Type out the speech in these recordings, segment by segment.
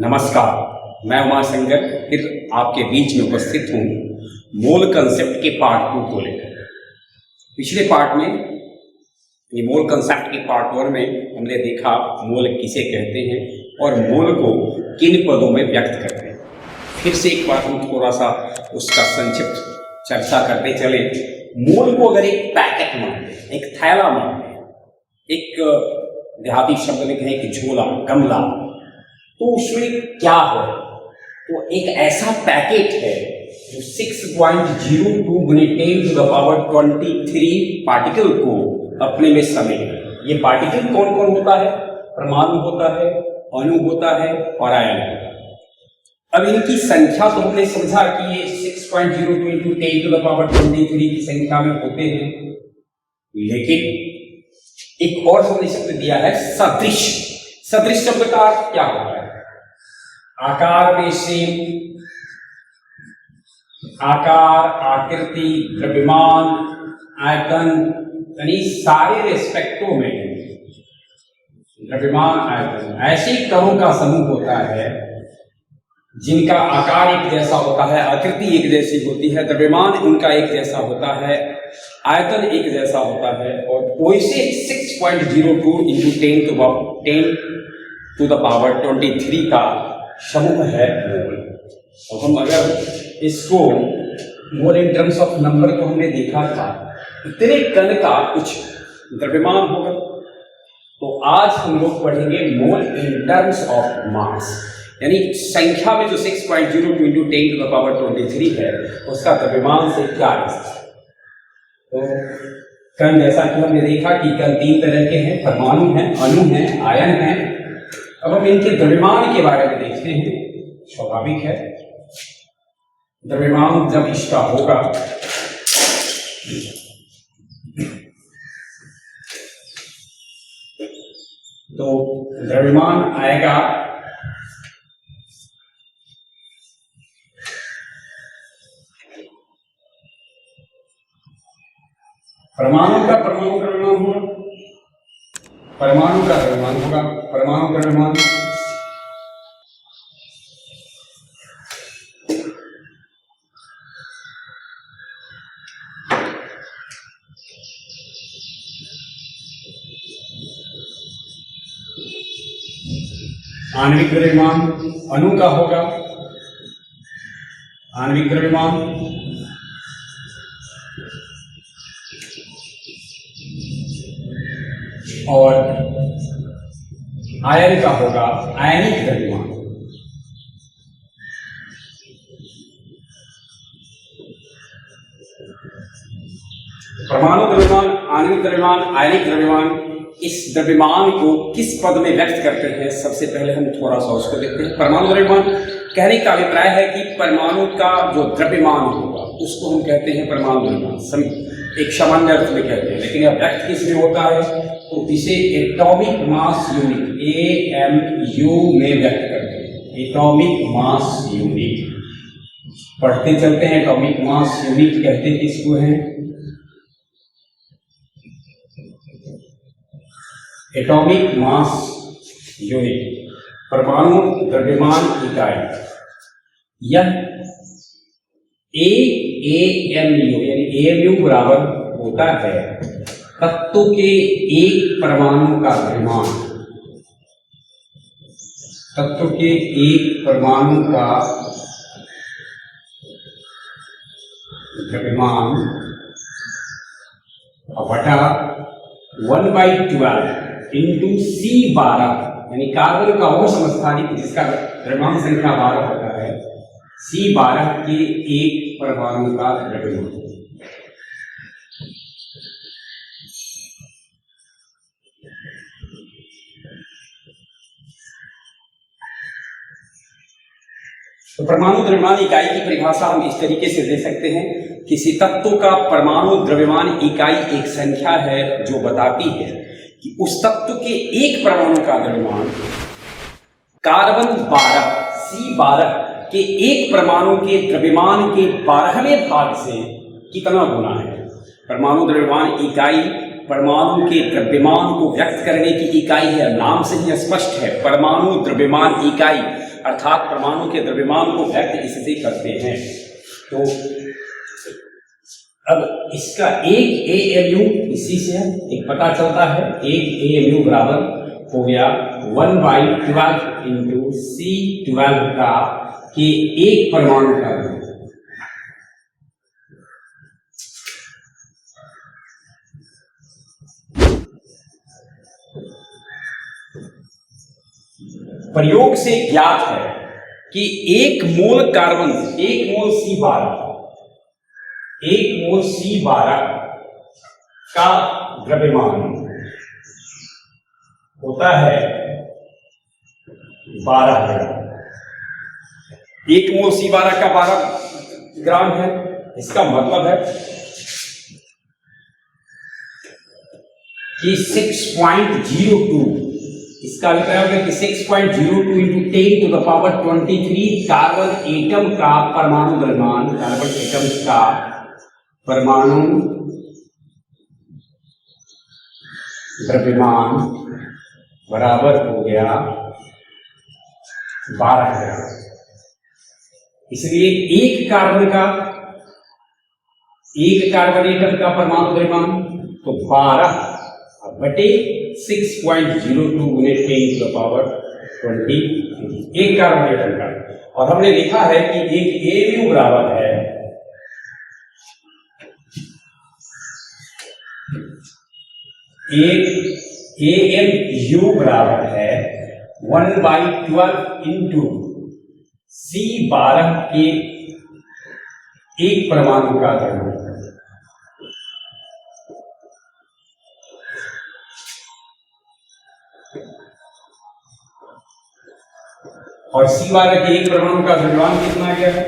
नमस्कार, मैं उमाशंकर फिर आपके बीच में उपस्थित हूँ मोल कंसेप्ट के पार्ट 2 को लेकर। पिछले पार्ट में ये मोल कंसेप्ट के पार्ट 1 में हमने देखा मोल किसे कहते हैं और मोल को किन पदों में व्यक्त करते हैं। फिर से एक बार हम थोड़ा सा उसका संक्षिप्त चर्चा करते चले। मोल को अगर एक पैकेट मान लें, एक थैला मान लें, एक देहाती शब्द में कहें कि झोला, गमला, तो उसमें क्या हो, तो एक ऐसा पैकेट है जो 6.02 × 10⁻23 पार्टिकल को अपने में समेट है। ये पार्टिकल कौन कौन होता है? परमाणु होता है, अणु होता है और आयन होता है। अब इनकी संख्या तो हमने समझा कि ये 6.02 × 10⁻23 की संख्या में होते हैं, लेकिन एक और हमने शब्द दिया है सदृश। सदृश शब्द का अर्थ क्या होता है? आकार में सेम, आकार, आकृति, द्रव्यमान, आयतन, यानी सारे रेस्पेक्टों में द्रव्यमान, आयतन ऐसे कणों का समूह होता है जिनका आकार एक जैसा होता है, आकृति एक जैसी होती है, द्रव्यमान उनका एक जैसा होता है, आयतन एक जैसा होता है, और वैसे 6.02 × 10⁻23 का समूह है मोल। तो हम अगर इसको मोल इन टर्म्स ऑफ नंबर को हमने देखा था, इतने कण का कुछ द्रव्यमान होगा, तो आज हम लोग पढ़ेंगे मोल इन टर्म्स ऑफ मास, यानी संख्या में जो 6.02 × 10⁻23 है उसका द्रव्यमान से क्या रिश्ता है। तो कण, जैसा कि हमने देखा कि कण 3 तरह के हैं, परमाणु हैं, अणु हैं, आयन हैं। अब हम इनके द्रव्यमान के बारे में देखते हैं। स्वाभाविक है, द्रव्यमान जब इसका होगा तो द्रव्यमान आएगा परमाणु का द्रव्यमान होगा, परमाणु का द्रव्यमान होगा, परमाणु का द्रव्यमान आणविक द्रव्यमान अणु का होगा, आणविक द्रव्यमान और आयन का होगा आयनिक द्रव्यमान। परमाणु द्रव्यमान, आणविक द्रव्यमान, आयनिक द्रव्यमान, इस द्रव्यमान को किस पद में व्यक्त करते हैं, सबसे पहले हम थोड़ा सा उसको देखते हैं। परमाणु द्रव्यमान कहने का अभिप्राय है कि परमाणु का जो द्रव्यमान होगा उसको हम कहते हैं परमाणु द्रव्यमान, एक सामान्य अर्थ में कहते हैं, लेकिन यह व्यक्त किस में होता है तो इसे एटॉमिक मास यूनिट AMU में व्यक्त करते हैं। एटॉमिक मास यूनिट पढ़ते चलते हैं। एटॉमिक मास यूनिट कहते किसको हैं? एटॉमिक मास यूनिट, परमाणु द्रव्यमान इकाई। यह AMU यानी AMU बराबर होता है तत्व के एक परमाणु का द्रव्यमान, तत्व के एक परमाणु का द्रव्यमान बटा 1/12 × C12, यानी कार्बन का वो समस्थानिक जिसका द्रव्यमान संख्या 12 होता है, C12 के एक परमाणु का द्रव्यमान। तो परमाणु द्रव्यमान इकाई की परिभाषा हम इस तरीके से दे सकते हैं, किसी तत्व का परमाणु द्रव्यमान इकाई एक संख्या है जो बताती है कि उस तत्व के एक परमाणु का द्रव्यमान कार्बन 12 C12 के एक परमाणु के द्रव्यमान के 12वें भाग से कितना गुना है। परमाणु द्रव्यमान इकाई परमाणु के द्रव्यमान को व्यक्त करने की इकाई है, नाम से ही स्पष्ट है, परमाणु द्रव्यमान इकाई। अर्थात परमाणु के द्रव्यमान को व्यक्त इससे करते हैं। तो अब इसका एक AMU इसी से एक पता चलता है, एक AMU बराबर हो गया 1/12 इंटू C12 का के एक परमाणु का द्रव्यमान। प्रयोग से ज्ञात है कि एक मोल कार्बन, एक मोल C12 का द्रव्यमान होता है 12 ग्राम। एक मोल C12 का 12 ग्राम है। इसका मतलब है कि 6.02, इसका अभिप्राय होगा कि 6.02 into 10 to the power 23 carbon atom का परमाणु द्रव्यमान, कार्बन एटम का परमाणु द्रव्यमान बराबर हो गया 12 ग्राम। इसलिए एक कार्बन एटम का परमाणु द्रव्यमान तो 12 बटे 6.02 गुने 10 टू द पावर 20 एक कार्बन एटम का। और हमने लिखा है कि एक AMU बराबर है एक AMU बराबर है 1/12 इंटू C12 के एक परमाणु का द्रव्यमान। और C12 के एक परमाणु का द्रव्यमान कितना आ गया है?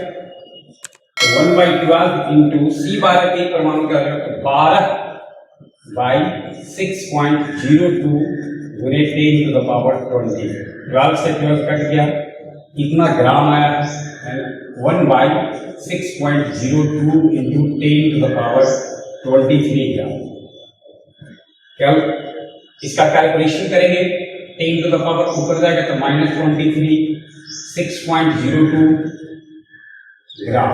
1/12 इंटू C12 के एक परमाणु का 12/6.02 गुने 10 टू द पावर 20। 12 से 12 कट गया, कितना ग्राम आया है? 1/6.02 इंटू 10 टू द पावर 23 ग्राम। क्या इसका कैलकुलेशन करेंगे? 10 टू द पावर ऊपर जाएगा तो -23, 6.02 ग्राम।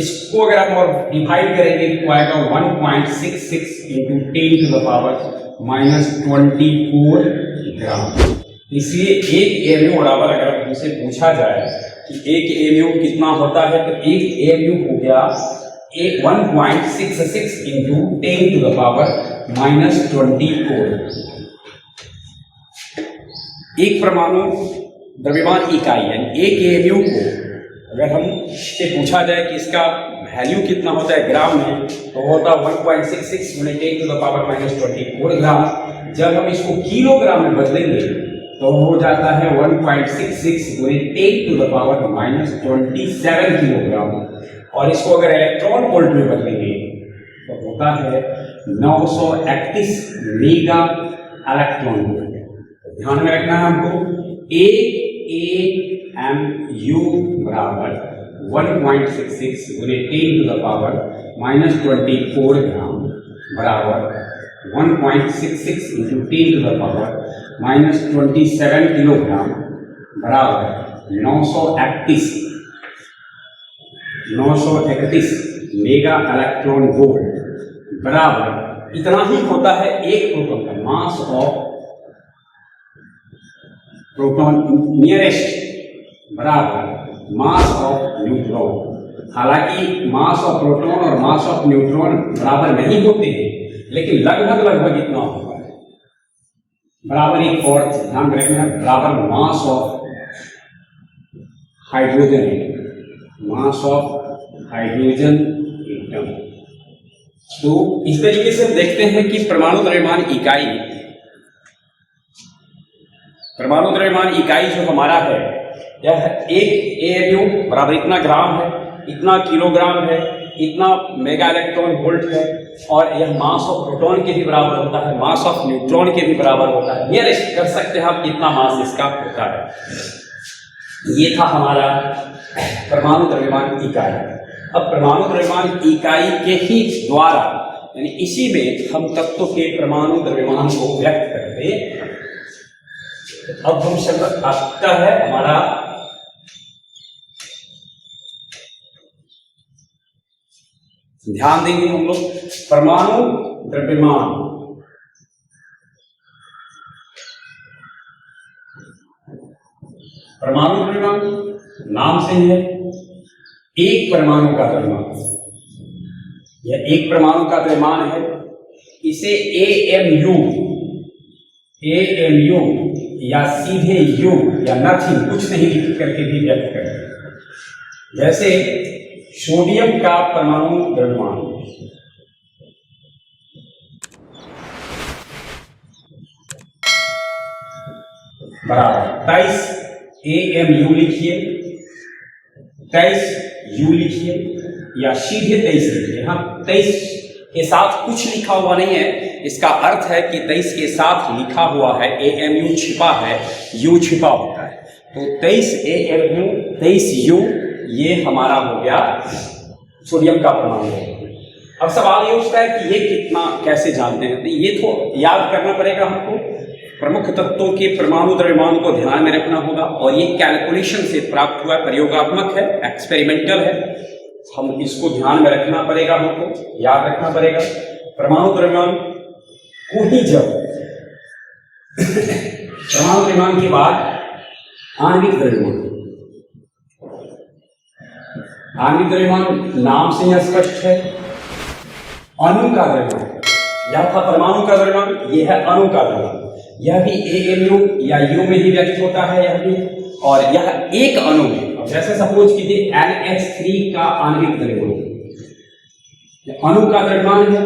इसको अगर आप और डिवाइड करेंगे तो आएगा 1.66 इंटू 10 टू द पावर -24 ग्राम। इसलिए एक AMU बराबर, अगर हमसे पूछा जाए कि एक AMU कितना होता है तो एक AMU हो गया 1.66 इंटू 10 टू द पावर -24। एक परमाणु द्रव्यमान इकाई यानी एक AMU को अगर हम से पूछा जाए कि इसका वैल्यू कितना होता है ग्राम में, तो होता 1.66 गुणे 10 टू द पावर -24 ग्राम। जब हम इसको किलोग्राम में बदलेंगे तो हो जाता है 1.66 गुणे 10 टू द पावर -27 किलोग्राम। और इसको अगर इलेक्ट्रॉन वोल्ट में बदलेंगे तो होता है 931 मेगा इलेक्ट्रॉन वोल्ट। ध्यान में रखना है हमको, एक AMU बराबर 1.66 गुने 10 टू द पावर -24 ग्राम बराबर 1.66 into 10 to the power -27 kilogram बराबर 931 मेगा इलेक्ट्रॉन वोल्ट बराबर इतना ही होता है एक प्रोटॉन का मास ऑफ प्रोटॉन नियरेस्ट बराबर मास ऑफ न्यूट्रॉन। हालांकि मास ऑफ प्रोटॉन और मास ऑफ न्यूट्रॉन बराबर नहीं होते हैं, लेकिन लगभग इतना होता है। बराबर एक और ध्यान रखना, बराबर mass of hydrogen atom, mass of hydrogen atom. तो इस तरीके से हम देखते हैं कि परमाणु द्रव्यमान इकाई जो हमारा है, यह एक AMU बराबर इतना ग्राम है, इतना किलोग्राम है, इतना मेगा इलेक्ट्रॉन वोल्ट है। और यह मास ऑफ प्रोटॉन के भी बराबर होता है, मास ऑफ न्यूट्रॉन के भी बराबर होता है। नियरेस्ट कर सकते हैं आप कितना मास इसका होता है। ये था हमारा परमाणु द्रव्यमान इकाई। अब परमाणु द्रव्यमान इकाई के ही द्वारा यानी इसी में हम तत्वों के परमाणु द्रव्यमान को व्यक्त करते अब हम शब्द आता है हमारा ध्यान देंगे हम लोग परमाणु द्रव्यमान। परमाणु द्रव्यमान नाम से है एक परमाणु का द्रव्यमान। यह एक परमाणु का द्रव्यमान है। इसे AMU या सीधे U या नथिंग कुछ नहीं लिख करके भी व्यक्त करते हैं। जैसे सोडियम का परमाणु द्रव्यमान बराबर 23 AMU लिखिए, 23 U लिखिए या सीधे 23 लिखिए। यहाँ 23 के साथ कुछ लिखा हुआ नहीं है, इसका अर्थ है कि 23 के साथ लिखा हुआ है, AMU छिपा है, U छिपा होता है। तो 23 AMU 23 U ये हमारा हो गया सोडियम का परमाणु। अब सवाल ये उठता है कि ये कितना कैसे जानते हैं, तो ये तो याद करना पड़ेगा हमको। प्रमुख तत्वों के परमाणु द्रव्यमान को ध्यान में रखना होगा और ये कैलकुलेशन से प्राप्त हुआ, प्रयोगात्मक है, एक्सपेरिमेंटल है। हम इसको ध्यान में रखना पड़ेगा, हमको याद रखना पड़ेगा। परमाणु द्रव्यमान को ही जब परमाणु द्रव्यमान के बाद आणविक द्रव्यमान, आणविक द्रव्यमान नाम से यह स्पष्ट है अणु का द्रव्यमान। यह था परमाणु का द्रव्यमान, यह है अणु का द्रव्यमान। यह भी AMU या U में ही व्यक्त होता है यह भी, और यह एक अणु में। जैसे सपोज कीजिए NH3 का आणविक द्रव्यमान, अणु का द्रव्यमान है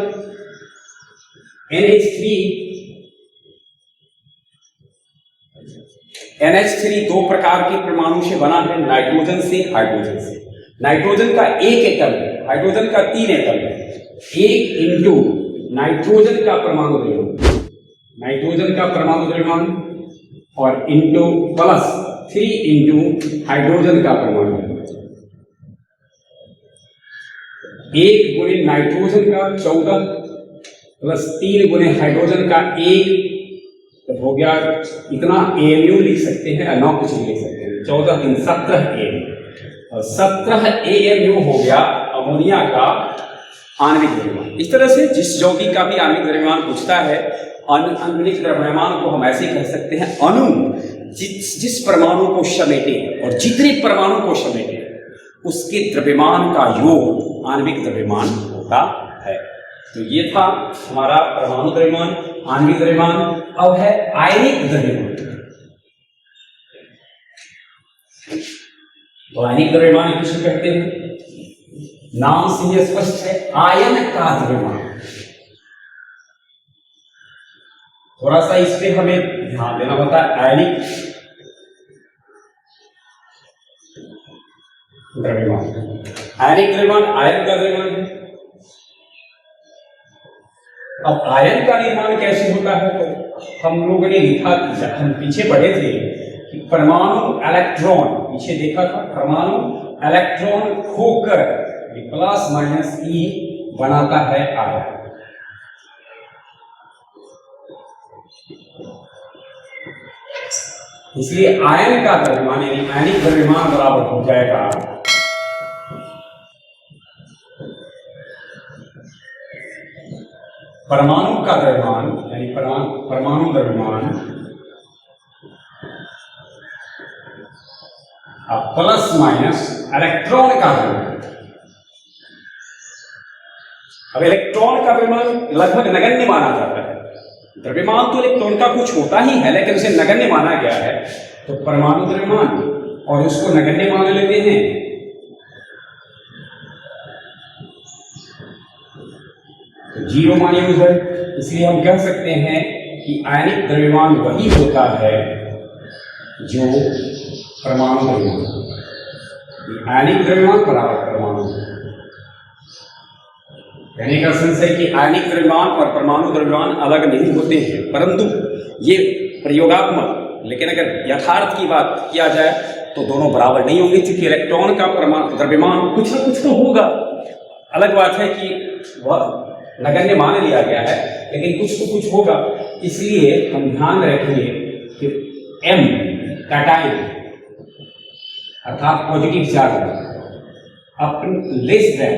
NH3 दो प्रकार के परमाणु से बना है, नाइट्रोजन से, हाइड्रोजन से। नाइट्रोजन का एक एटम है, हाइड्रोजन का 3 एटम है। 1 इंटू नाइट्रोजन का परमाणु द्रव्यमान, नाइट्रोजन का परमाणु द्रव्यमान और इंटू प्लस 3 इंटू हाइड्रोजन का परमाणु द्रव्यमान। 1 गुणे नाइट्रोजन का 14 प्लस 3 गुणे हाइड्रोजन का 1, तो हो गया इतना AMU लिख सकते हैं, 9 कुछ नहीं लिख सकते हैं। 14 3 17 AMU और 17 AMU हो गया अमोनिया का आणविक द्रव्यमान। इस तरह से जिस यौगिक का भी आणविक द्रव्यमान पूछता है, आणविक द्रव्यमान को हम ऐसे कह सकते हैं अणु जिस परमाणु को समेटे और जितने परमाणु को समेटे उसके द्रव्यमान का योग आणविक द्रव्यमान होता है। तो ये था हमारा परमाणु द्रव्यमान, आणविक द्रव्यमान। अब है आयनिक द्रव्यमान। तो आयनिक द्रव्यमान किसको कहते हैं? नाम से यह स्पष्ट है, आयन का द्रव्यमान। थोड़ा सा इस पे हमें ध्यान देना होता है। आयनिक द्रव्यमान, आयनिक द्रव्यमान आयन का द्रव्यमान है। अब आयन का निर्माण कैसे होता है? तो हम लोगों ने लिखा, हम पीछे पढ़े थे कि परमाणु इलेक्ट्रॉन, पीछे देखा था, परमाणु इलेक्ट्रॉन खोकर प्लस माइनस E बनाता है आयन। इसलिए आयन का द्रव्यमान यानी आयनिक द्रव्यमान बराबर हो जाएगा परमाणु का द्रव्यमान यानी परमाणु द्रव्यमान प्लस माइनस इलेक्ट्रॉन का द्रव्यमान। अब इलेक्ट्रॉन का द्रव्यमान लगभग नगण्य माना जाता है। द्रव्यमान तो इलेक्ट्रॉन का कुछ होता ही है, लेकिन उसे नगण्य माना गया है। तो परमाणु द्रव्यमान और उसको नगण्य मान लेते हैं। तो 0 मान यूज है, इसलिए हम कह सकते हैं कि आयनिक द्रव्यमान वही होता है जो परमाणु द्रव्यमान। आयनिक द्रव्यमान बराबर परमाणु। कहने का सेंस है कि आयनिक द्रव्यमान और परमाणु द्रव्यमान अलग नहीं होते हैं, परंतु ये प्रयोगात्मक, लेकिन अगर यथार्थ की बात किया जाए तो दोनों बराबर नहीं होंगे, क्योंकि इलेक्ट्रॉन का परमाणु द्रव्यमान कुछ ना कुछ तो होगा। अलग बात है कि वह नगण्य मान लिया गया है, लेकिन कुछ तो कुछ होगा। इसलिए हम ध्यान रखेंगे कि M कैटायन अर्थात पॉजिटिव चार्ज अपन लेस देन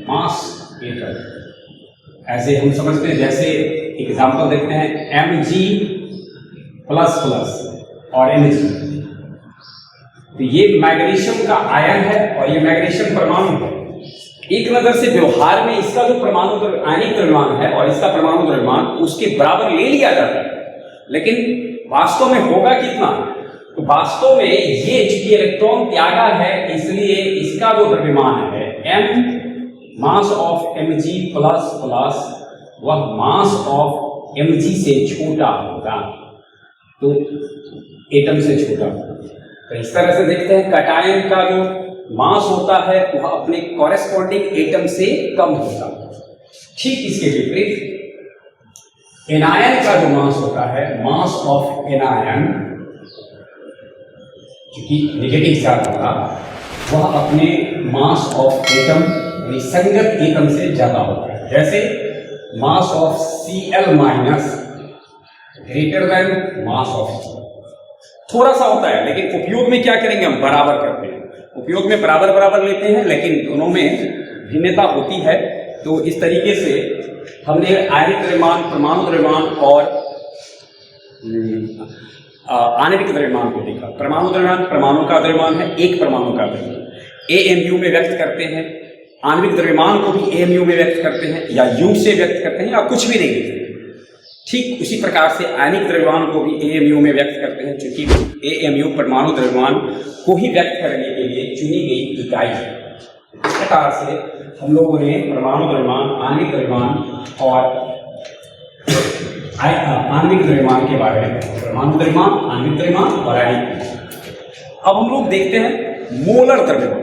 मास एटम, ऐसे हम समझते हैं, जैसे एग्जांपल देखते हैं Mg प्लस प्लस और Mg, तो ये मैग्नीशियम का आयन है और ये मैग्नीशियम परमाणु है। एक नजर से व्यवहार में इसका जो परमाणु आयनिक द्रव्यमान है और इसका परमाणु द्रव्यमान उसके बराबर ले लिया जाता है, लेकिन वास्तव में होगा कितना? तो वास्तव में ये चूंकि इलेक्ट्रॉन त्यागा है, इसलिए इसका जो द्रव्यमान है m mass of Mg plus plus वह मास ऑफ Mg से छोटा होगा, तो एटम से छोटा। तो इस तरह से देखते हैं कैटायन का जो मास होता है वह अपने कॉरेस्पॉन्डिंग एटम से कम होता है। ठीक इसके विपरीत एनायन का जो मास होता है, मास ऑफ एनायन क्योंकि नेगेटिव चार्ज होगा, वह अपने मास ऑफ एटम यानी संगत एटम से ज्यादा होता है। जैसे mass of Cl minus greater then mass of, थोड़ा सा होता है, लेकिन उपयोग में क्या करेंगे हम? बराबर करते हैं। उपयोग में बराबर बराबर लेते हैं, लेकिन दोनों में भिन्नता होती है। तो इस तरीके से हमने आयनिक द्रव्यमान, परमाणु द्रव्यमान और आणविक द्रव्यमान को देखा। परमाणु द्रव्यमान परमाणु का द्रव्यमान है, एक परमाणु का द्रव्यमान AMU में व्यक्त करते हैं। आणविक द्रव्यमान को भी AMU में व्यक्त करते हैं या U से व्यक्त करते हैं या कुछ भी नहीं लिखते। ठीक उसी प्रकार से आयनिक द्रव्यमान को भी AMU में व्यक्त करते हैं, क्योंकि AMU परमाणु द्रव्यमान को ही व्यक्त करने के लिए चुनी गई इकाई है। इस प्रकार से हम लोगों ने परमाणु द्रव्यमान, आणविक द्रव्यमान और आणविक द्रव्यमान के बारे में, परमाणु द्रव्यमान, आणविक द्रव्यमान और आयनिक। अब हम लोग देखते हैं मोलर द्रव्यमान।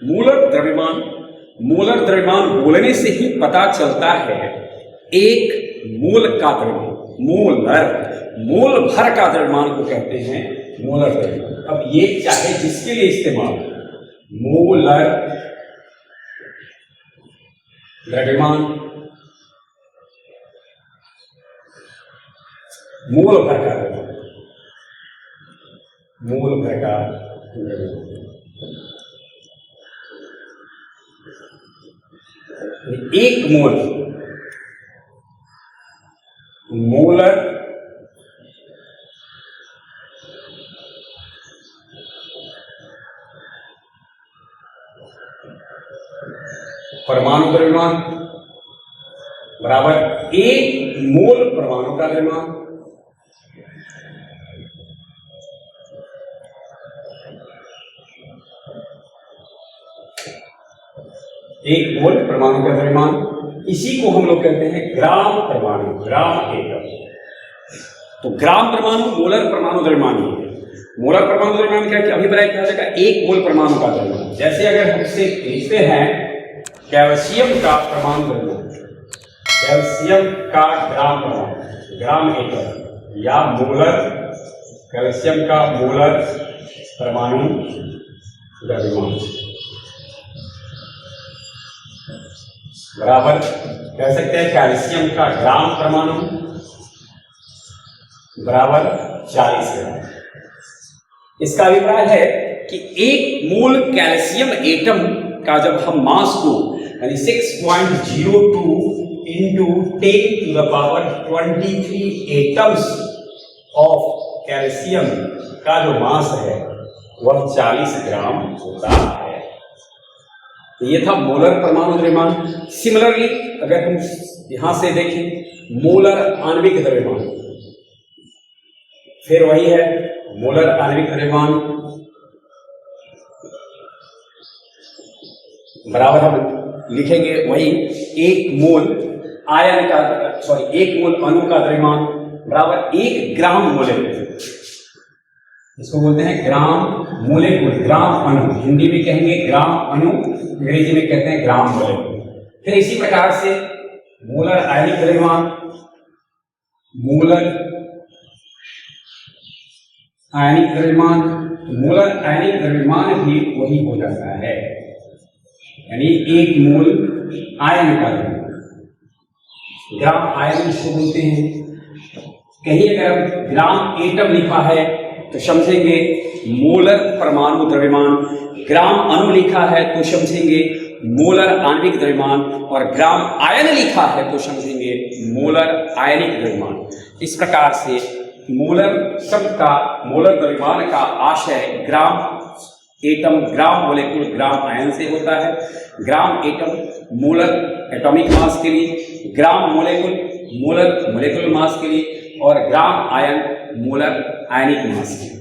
मोलर द्रव्यमान, मोलर द्रव्यमान बोलने से ही पता चलता है एक मोल का द्रव्यमान, मोलर, मोल भर का द्रव्यमान को कहते हैं मोलर द्रव्यमान। अब ये चाहे जिसके लिए इस्तेमाल, मोलर द्रव्यमान, मोल भर का द्रव्यमान, मोल भर का द्रव्यमान, एक मोल, मोलर परमाणु द्रव्यमान बराबर एक मोल परमाणु का द्रव्यमान। एक मोल परमाणु का द्रव्यमान, इसी को हम लोग कहते हैं ग्राम परमाणु, ग्राम एकम। तो ग्राम परमाणु मोलर परमाणु द्रव्यमान है। मोलर परमाणु द्रव्यमान क्या अभिप्राय किया जाएगा? एक मोल परमाणु का द्रव्यमान। जैसे अगर हमसे लिखते हैं कैल्शियम का परमाणु द्रव्यमान, कैल्शियम का ग्राम परमाणु, ग्राम एकम, या मोलर, कैल्शियम का मोलर परमाणु द्रव्यमान बराबर कह सकते हैं कैल्शियम का ग्राम परमाणु बराबर 40 ग्राम। इसका अभिप्राय है कि एक मोल कैल्शियम एटम का जब हम मास को यानी 6.02 इंटू 10⁻23 एटम्स ऑफ कैल्शियम का जो मास है वह 40 ग्राम होता है। तो ये था मोलर परमाणु द्रव्यमान। सिमिलरली अगर हम यहां से देखें मोलर आणविक द्रव्यमान, फिर वही है मोलर आणविक द्रव्यमान बराबर हम लिखेंगे वही एक मोल आयन का, एक मोल अणु का द्रव्यमान बराबर 1 ग्राम मोलेकुल। इसको बोलते हैं ग्राम मोलेकुल, ग्राम अणु, हिंदी में कहेंगे ग्राम अणु, अंग्रेजी में कहते हैं ग्राम मोलेकुल। फिर इसी प्रकार से मोलर आयनिक द्रव्यमान, मोलर आयनिक द्रव्यमान, मोलर आयनिक द्रव्यमान भी वही हो जाता है, यानी 1 मोल आयन का द्रव्यमान। ग्राम आयन इसको बोलते हैं। कहीं अगर ग्राम एटम लिखा है तो समझेंगे मोलर परमाणु द्रव्यमान, ग्राम अणु लिखा है तो समझेंगे मोलर आणविक द्रव्यमान, और ग्राम आयन लिखा है तो समझेंगे मोलर आयनिक द्रव्यमान। इस प्रकार से मोलर शब्द का, मोलर द्रव्यमान का आशय ग्राम एटम, ग्राम मोलेकुल, ग्राम आयन से होता है। ग्राम एटम मोलर एटॉमिक मास के लिए, ग्राम मोलेकुल मोलर मोलेकुलर मास के लिए, और ग्राम आयन मोलर आयनिक मास के लिए।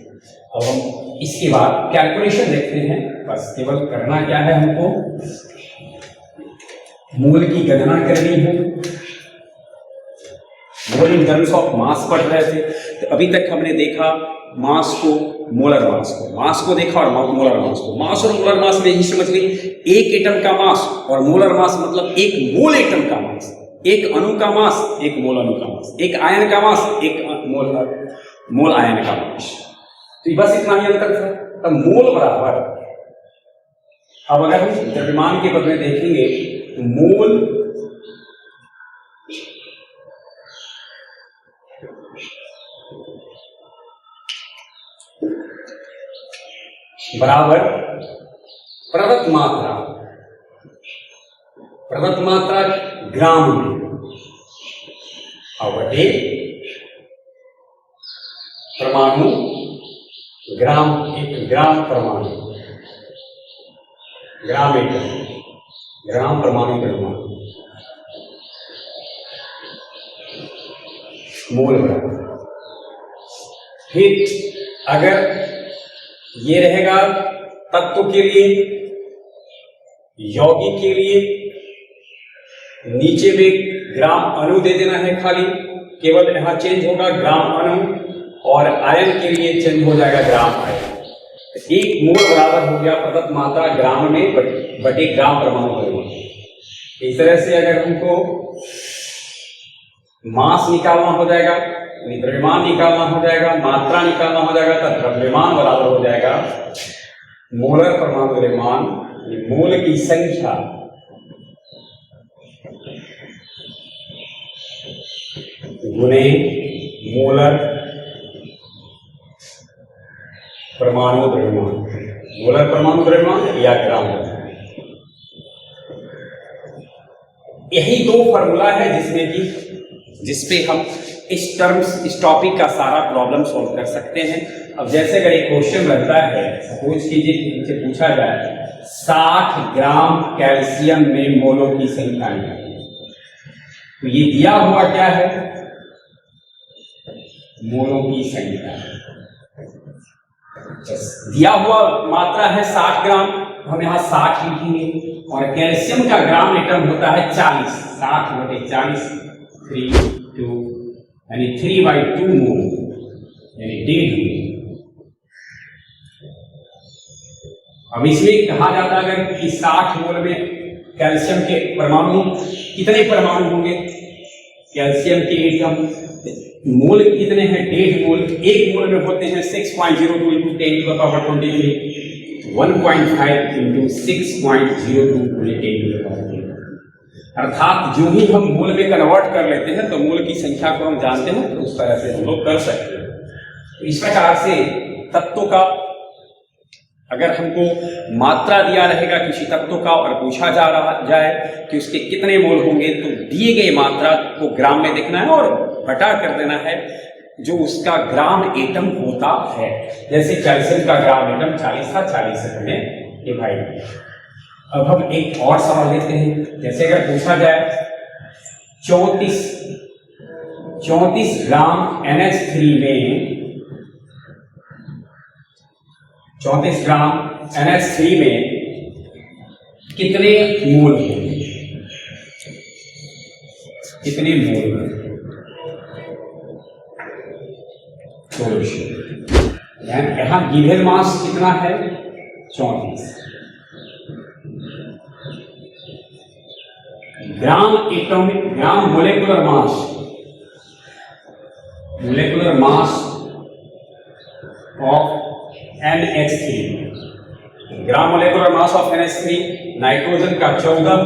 अब हम इसके बाद कैलकुलेशन देखते हैं। बस केवल करना क्या है, हमको मोल की गणना करनी है। मोल इन टर्म्स ऑफ मास पढ़ रहे थे, तो अभी तक हमने देखा मास को, मोलर मास को देखा और मोलर मास को। मास और मोलर मास में ही समझ गई, एक एटम का मास और मोलर मास मतलब एक मोल एटम का मास, एक अणु का मास, एक मोल अणु का मास, एक आयन का मास, एक मोल आयन का मास। तो बस इतना ही अंतर था। तब मोल बराबर, अब अगर हम द्रव्यमान के पद में देखेंगे तो मोल बराबर प्रदत्त मात्रा ग्राम में और बटे परमाणु ग्राम, एक ग्राम परमाणु, ग्राम एटम, ग्राम परमाणु द्रव्यमान, मोल बराबर। फिर अगर ये रहेगा तत्व के लिए, यौगिक के लिए, नीचे में ग्राम अणु दे देना है खाली, केवल यहां चेंज होगा ग्राम अणु, और आयन के लिए चेंज हो जाएगा ग्राम आयन। एक मोल बराबर हो गया प्रदत्त मात्रा ग्राम में बटे ग्राम परमाणु द्रव्यमान। इस तरह से अगर हमको मास निकालना हो जाएगा, द्रव्यमान निकालना हो जाएगा, मात्रा निकालना हो जाएगा, तो द्रव्यमान बराबर हो जाएगा मोलर परमाणु द्रव्यमान, मोल की संख्या गुणे मोलर परमाणु द्रव्यमान, मोलर परमाणु द्रव्यमान या ग्राम। यही दो फॉर्मूला है जिसपे हम इस टॉपिक का सारा प्रॉब्लम सॉल्व कर सकते हैं। अब जैसे अगर एक क्वेश्चन रहता है, सपोज कीजिए कि हमसे पूछा जाए 60 ग्राम कैल्शियम में मोलों की संख्या निकालिए, तो ये दिया हुआ क्या है, मोलों की संख्या। दिया हुआ मात्रा है 60 ग्राम, हम यहाँ 60 लिखेंगे, और कैल्शियम का ग्राम एटम होता है 40, 60 बटे 40, 3/2 यानी 3/2 मोल, यानी 1.5 मोल। अब इसमें कहा जाता है अगर कि 60 मोल में कैल्शियम के परमाणु कितने परमाणु होंगे, कैल्शियम के एटम मोल कितने हैं, 1.5 मोल। एक मोल में होते हैं 6.02 × 10⁻23, 1.5 × 6.02 × 10⁻23। अर्थात जो ही हम मोल में कन्वर्ट कर लेते हैं तो मोल की संख्या को हम जानते हैं, तो उस तरह से हम लोग कर सकते हैं। तो इस प्रकार से तत्वों का अगर हमको मात्रा दिया रहेगा किसी तत्व का और पूछा जाए कि उसके कितने मोल होंगे, तो दिए गए मात्रा को ग्राम में देखना है और बटा कर देना है जो उसका ग्राम एटम होता है। जैसे कैल्शियम का ग्राम एटम 40 था, 40 से हमने डिवाइड किया। अब हम एक और सवाल लेते हैं। जैसे अगर पूछा जाए 34 ग्राम NH3 में 34 ग्राम NH3 में कितने मोल होंगे, कितने मोल यहां गिवन मास कितना है 34 gram atomic, gram molecular mass of NH3, gram molecular mass of NH3, nitrogen का 14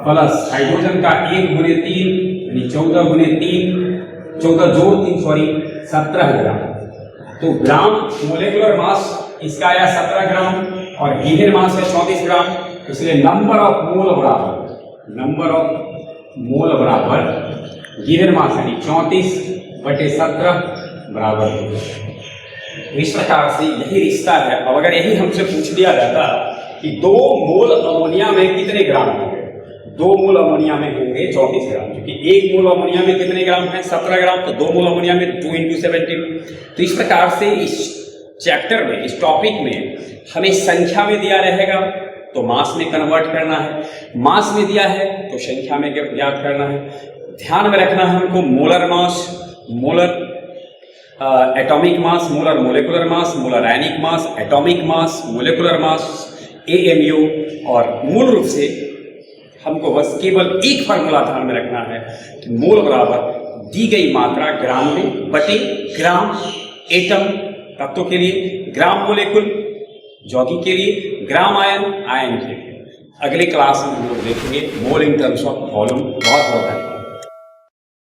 प्लस हाइड्रोजन का 1/3 यानी 14 × 3 14 जोड़ 3 सॉरी 17 ग्राम। तो ग्राम मोलेकुलर मास इसका आया 17 ग्राम और गिवन मास है 34 ग्राम, इसलिए नंबर ऑफ मोल बराबर गिवन मास यानी 34/17 बराबर 2। इस प्रकार से यही रिश्ता है। अब अगर यही हमसे पूछ दिया जाता कि 2 मोल अमोनिया में कितने ग्राम होंगे, 2 मोल अमोनिया में होंगे 34 ग्राम, क्योंकि 1 मोल अमोनिया में कितने ग्राम है 17 ग्राम, तो 2 मोल अमोनिया में 2 × 17। तो इस प्रकार से इस चैप्टर में, इस टॉपिक में हमें संख्या में दिया रहेगा तो मास में कन्वर्ट करना है, मास में दिया है तो संख्या में ज्ञात करना है। ध्यान में रखना है हमको molar mass, molar atomic mass, molar molecular mass, molar ionic mass, atomic mass, molecular mass, AMU, और मूल रूप से हमको बस केवल एक फार्मूला ध्यान में रखना है कि मोल बराबर दी गई मात्रा ग्राम में बटे ग्राम एटम तत्वों के लिए, ग्राम मोलेकुल यौगिक के लिए, ग्राम आयन आयन के लिए। अगले क्लास में हम लोग देखेंगे मोल इन टर्म्स ऑफ वॉल्यूम। बहुत बहुत धन्यवाद।